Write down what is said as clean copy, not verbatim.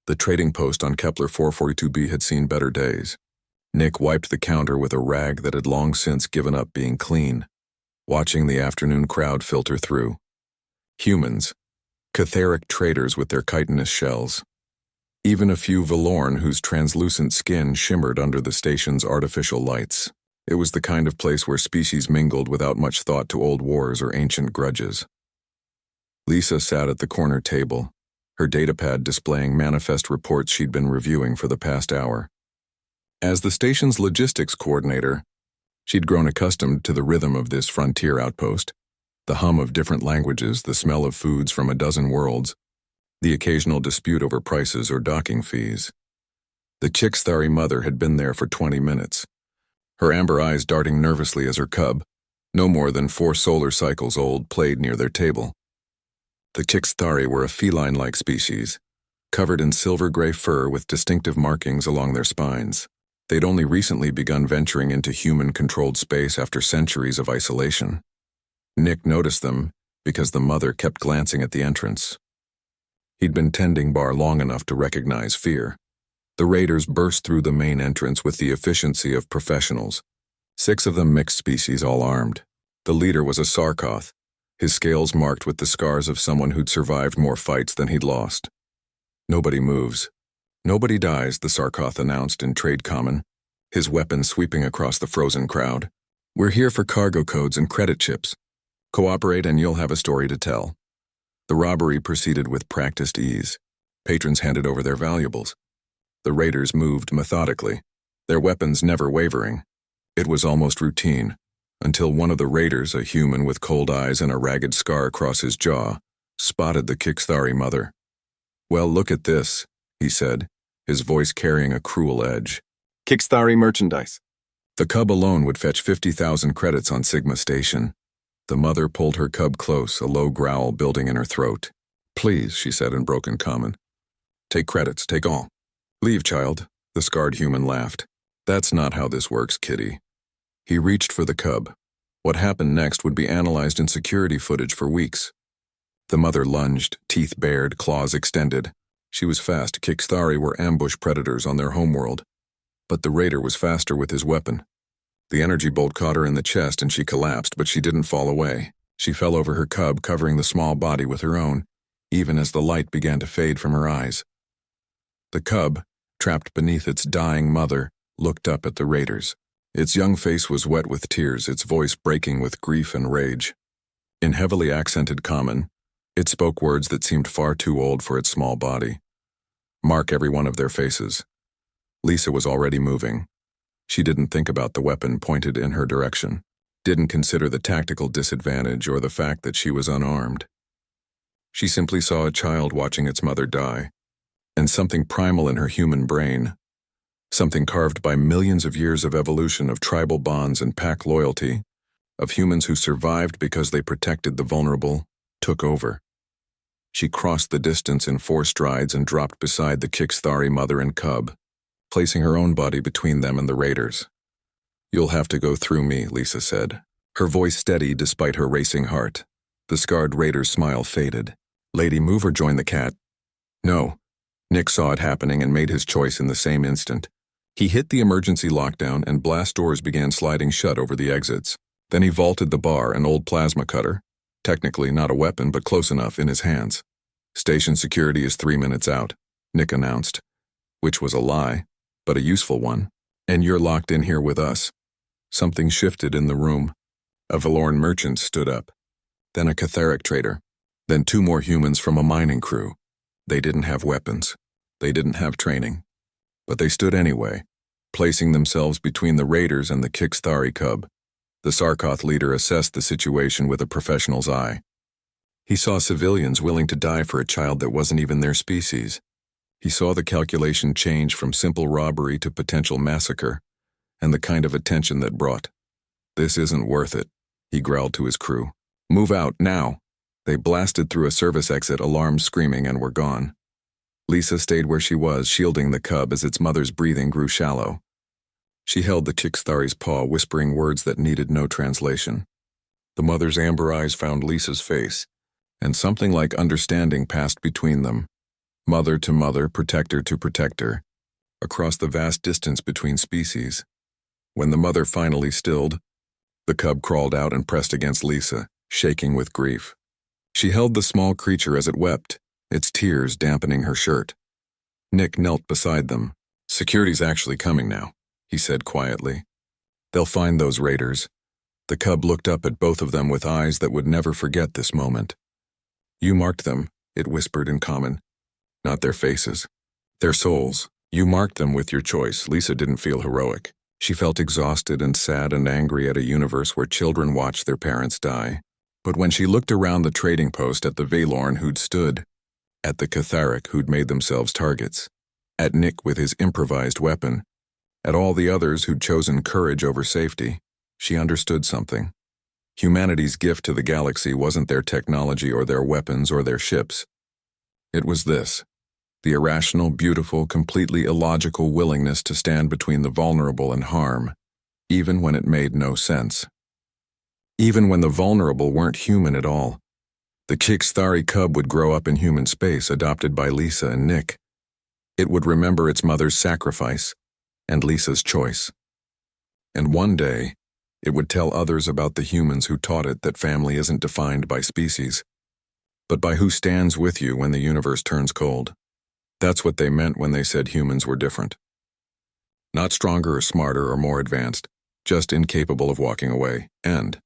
The trading post on Kepler 442b had seen better days. Nick wiped the counter with a rag that had long since given up being clean, watching the afternoon crowd filter through. Humans, catharic traders with their chitinous shells. Even a few Valorn whose translucent skin shimmered under the station's artificial lights. It was the kind of place where species mingled without much thought to old wars or ancient grudges. Lisa sat at the corner table, her datapad displaying manifest reports she'd been reviewing for the past hour. As the station's logistics coordinator, she'd grown accustomed to the rhythm of this frontier outpost, the hum of different languages, the smell of foods from a dozen worlds, the occasional dispute over prices or docking fees. The Chixthari mother had been there for 20 minutes, her amber eyes darting nervously as her cub, no more than 4 solar cycles old, played near their table. The Chixthari were a feline-like species, covered in silver-gray fur with distinctive markings along their spines. They'd only recently begun venturing into human-controlled space after centuries of isolation. Nick noticed them because the mother kept glancing at the entrance. He'd been tending bar long enough to recognize fear. The raiders burst through the main entrance with the efficiency of professionals. 6 of them mixed species, all armed. The leader was a Sarkoth, his scales marked with the scars of someone who'd survived more fights than he'd lost. Nobody moves. Nobody dies, the Sarkoth announced in trade common, his weapon sweeping across the frozen crowd. We're here for cargo codes and credit chips. Cooperate and you'll have a story to tell. The robbery proceeded with practiced ease. Patrons handed over their valuables. The raiders moved methodically, their weapons never wavering. It was almost routine, until one of the raiders, a human with cold eyes and a ragged scar across his jaw, spotted the Chixthari mother. Well, look at this, he said, his voice carrying a cruel edge. Chixthari merchandise. The cub alone would fetch 50,000 credits on Sigma Station. The mother pulled her cub close, a low growl building in her throat. Please, she said in broken common. Take credits, take all. Leave, child, the scarred human laughed. That's not how this works, kitty. He reached for the cub. What happened next would be analyzed in security footage for weeks. The mother lunged, teeth bared, claws extended. She was fast. Chixthari were ambush predators on their homeworld. But the raider was faster with his weapon. The energy bolt caught her in the chest and she collapsed, but she didn't fall away. She fell over her cub, covering the small body with her own, even as the light began to fade from her eyes. The cub, trapped beneath its dying mother, looked up at the raiders. Its young face was wet with tears, its voice breaking with grief and rage. In heavily accented common, it spoke words that seemed far too old for its small body. Mark every one of their faces. Lisa was already moving. She didn't think about the weapon pointed in her direction, didn't consider the tactical disadvantage or the fact that she was unarmed. She simply saw a child watching its mother die, and something primal in her human brain, something carved by millions of years of evolution of tribal bonds and pack loyalty, of humans who survived because they protected the vulnerable, took over. She crossed the distance in 4 strides and dropped beside the Chixthari mother and cub, placing her own body between them and the raiders. You'll have to go through me, Lisa said, her voice steady despite her racing heart. The scarred raider's smile faded. Lady, move or join the cat. No. Nick saw it happening and made his choice in the same instant. He hit the emergency lockdown and blast doors began sliding shut over the exits. Then he vaulted the bar, an old plasma cutter, technically not a weapon but close enough, in his hands. Station security is 3 minutes out, Nick announced, which was a lie, but a useful one. And you're locked in here with us. Something shifted in the room. A Valorn merchant stood up, then a Catharic trader, then 2 more humans from a mining crew. They didn't have weapons. They didn't have training. But they stood anyway, placing themselves between the raiders and the Chixthari cub. The Sarkoth leader assessed the situation with a professional's eye. He saw civilians willing to die for a child that wasn't even their species. He saw the calculation change from simple robbery to potential massacre, and the kind of attention that brought. This isn't worth it, he growled to his crew. Move out, now! They blasted through a service exit, alarms screaming, and were gone. Lisa stayed where she was, shielding the cub as its mother's breathing grew shallow. She held the Chixthari's paw, whispering words that needed no translation. The mother's amber eyes found Lisa's face, and something like understanding passed between them. Mother to mother, protector to protector, across the vast distance between species. When the mother finally stilled, the cub crawled out and pressed against Lisa, shaking with grief. She held the small creature as it wept, its tears dampening her shirt. Nick knelt beside them. "Security's actually coming now," he said quietly. "They'll find those raiders." The cub looked up at both of them with eyes that would never forget this moment. "You marked them," it whispered in common. "Not their faces. Their souls. You marked them with your choice." Lisa didn't feel heroic. She felt exhausted and sad and angry at a universe where children watch their parents die. But when she looked around the trading post at the Valorn who'd stood, at the Catharic who'd made themselves targets, at Nick with his improvised weapon, at all the others who'd chosen courage over safety, she understood something. Humanity's gift to the galaxy wasn't their technology or their weapons or their ships. It was this: the irrational, beautiful, completely illogical willingness to stand between the vulnerable and harm, even when it made no sense. Even when the vulnerable weren't human at all. The Kixthari cub would grow up in human space, adopted by Lisa and Nick. It would remember its mother's sacrifice and Lisa's choice. And one day, it would tell others about the humans who taught it that family isn't defined by species, but by who stands with you when the universe turns cold. That's what they meant when they said humans were different. Not stronger or smarter or more advanced, just incapable of walking away, and